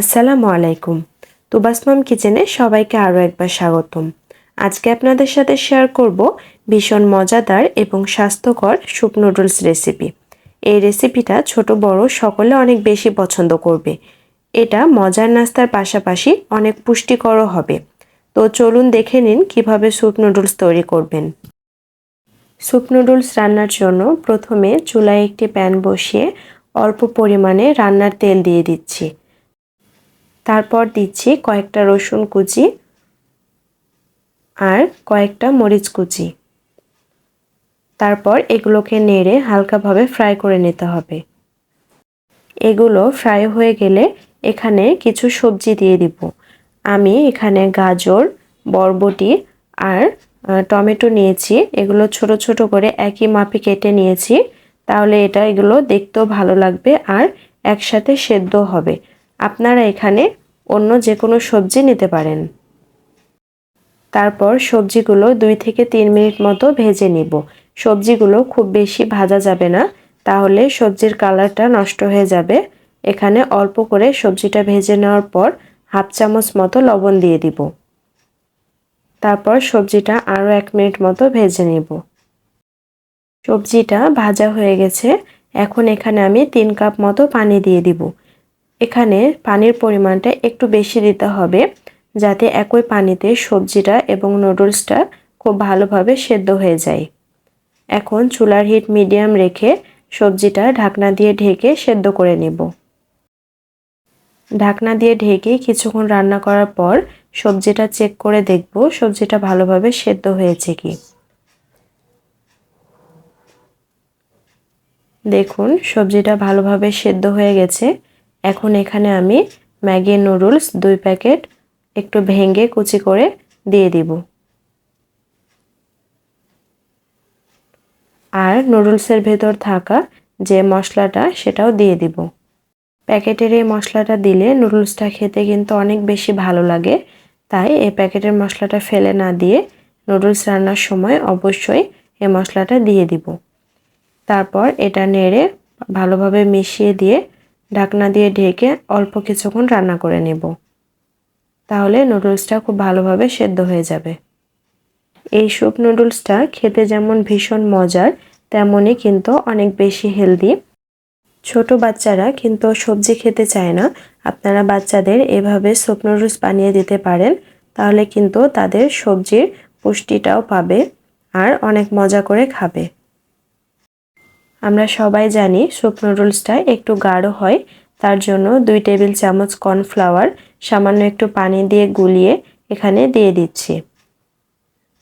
আসসালামু আলাইকুম। তুবাস মম কিচেনে সবাইকে আরও একবার স্বাগতম। আজকে আপনাদের সাথে শেয়ার করব ভীষণ মজাদার এবং স্বাস্থ্যকর স্যুপ নুডলস রেসিপি। এই রেসিপিটা ছোট বড় সকলে অনেক বেশি পছন্দ করবে। এটা মজার নাস্তার পাশাপাশি অনেক পুষ্টিকরও হবে। তো চলুন দেখে নিন কিভাবে স্যুপ নুডলস তৈরি করবেন। স্যুপ নুডলস রান্নার জন্য প্রথমে চুলায় একটি প্যান বসিয়ে অল্প পরিমাণে রান্নার তেল দিয়ে দিচ্ছি। তারপর দিচ্ছি কয়েকটা রসুন কুচি আর কয়েকটা মরিচ কুচি। তারপর এগুলোকে নেড়ে হালকাভাবে ফ্রাই করে নিতে হবে। এগুলো ফ্রাই হয়ে গেলে এখানে কিছু সবজি দিয়ে দিব। আমি এখানে গাজর, বরবটি আর টমেটো নিয়েছি। এগুলো ছোট ছোট করে একই মাপে কেটে নিয়েছি। তাহলে এগুলো দেখতেও ভালো লাগবে আর একসাথে সেদ্ধ হবে। আপনারা এখানে অন্য যে কোনো সবজি নিতে পারেন। তারপর সবজিগুলো 2 থেকে 3 মিনিট মতো ভেজে নিব। সবজিগুলো খুব বেশি ভাজা যাবে না, তাহলে সবজির কালারটা নষ্ট হয়ে যাবে। এখানে অল্প করে সবজিটা ভেজে নেওয়ার পর হাফ চামচ মতো লবণ দিয়ে দিব। তারপর সবজিটা আরও 1 মিনিট মতো ভেজে নেব। সবজিটা ভাজা হয়ে গেছে। এখন এখানে আমি 3 কাপ মতো পানি দিয়ে দিব। এখানে পানির পরিমাণটা একটু বেশি দিতে হবে, যাতে একই পানিতে সবজিটা এবং নুডলসটা খুব ভালোভাবে সেদ্ধ হয়ে যায়। এখন চুলার হিট মিডিয়াম রেখে সবজিটা ঢাকনা দিয়ে ঢেকে সেদ্ধ করে নেব। ঢাকনা দিয়ে ঢেকে কিছুক্ষণ রান্না করার পর সবজিটা চেক করে দেখব সবজিটা ভালোভাবে সেদ্ধ হয়েছে কি। দেখুন সবজিটা ভালোভাবে সেদ্ধ হয়ে গেছে। এখন এখানে আমি ম্যাগি নুডলস 2 প্যাকেট একটু ভেঙে কুচি করে দিয়ে দিব। আর নুডলসের ভেতর থাকা যে মশলাটা সেটাও দিয়ে দিব। প্যাকেটের এই মশলাটা দিলে নুডলসটা খেতে কিন্তু অনেক বেশি ভালো লাগে। তাই এই প্যাকেটের মশলাটা ফেলে না দিয়ে নুডলস রান্নার সময় অবশ্যই এই মশলাটা দিয়ে দিব। তারপর এটা নেড়ে ভালোভাবে মিশিয়ে দিয়ে ঢাকনা দিয়ে ঢেকে অল্প কিছুক্ষণ রান্না করে নেব। তাহলে নুডলসটা খুব ভালোভাবে সেদ্ধ হয়ে যাবে। এই স্যুপ নুডলসটা খেতে যেমন ভীষণ মজার, তেমনই কিন্তু অনেক বেশি হেলদি। ছোট বাচ্চারা কিন্তু সবজি খেতে চায় না। আপনারা বাচ্চাদের এভাবে স্যুপ নুডলস বানিয়ে দিতে পারেন, তাহলে কিন্তু তাদের সবজির পুষ্টিটাও পাবে আর অনেক মজা করে খাবে। আমরা সবাই জানি স্যুপ নুডলসটা একটু গাঢ় হয়, তার জন্য 2 টেবিল চামচ কর্নফ্লাওয়ার সামান্য একটু পানি দিয়ে গুলিয়ে এখানে দিয়ে দিচ্ছি।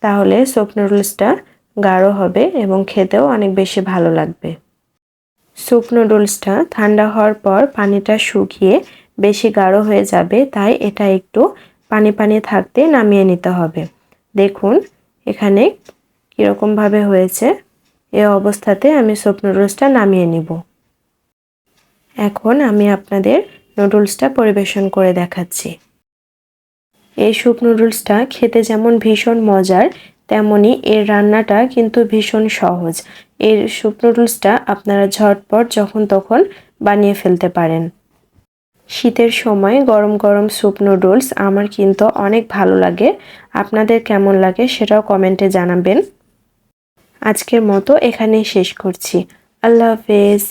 তাহলে স্যুপ নুডলসটা গাঢ় হবে এবং খেতেও অনেক বেশি ভালো লাগবে। স্যুপ নুডলসটা ঠান্ডা হওয়ার পর পানিটা শুকিয়ে বেশি গাঢ় হয়ে যাবে, তাই এটা একটু পানি পানি থাকতে নামিয়ে নিতে হবে। দেখুন এখানে কীরকমভাবে হয়েছে। এই অবস্থাতে আমি স্যুপ নুডলসটা নামিয়ে নিব। এখন আমি আপনাদের নুডলসটা পরিবেশন করে দেখাচ্ছি। এই স্যুপ নুডলসটা খেতে যেমন ভীষণ মজার, তেমনি এর রান্নাটা কিন্তু ভীষণ সহজ। এর স্যুপ নুডলসটা আপনারা ঝটপট যখন তখন বানিয়ে ফেলতে পারেন। শীতের সময় গরম গরম স্যুপ নুডলস আমার কিন্তু অনেক ভালো লাগে। আপনাদের কেমন লাগে সেটাও কমেন্টে জানাবেন। আজকের মতো এখানেই শেষ করছি। আল্লাহ হাফেজ।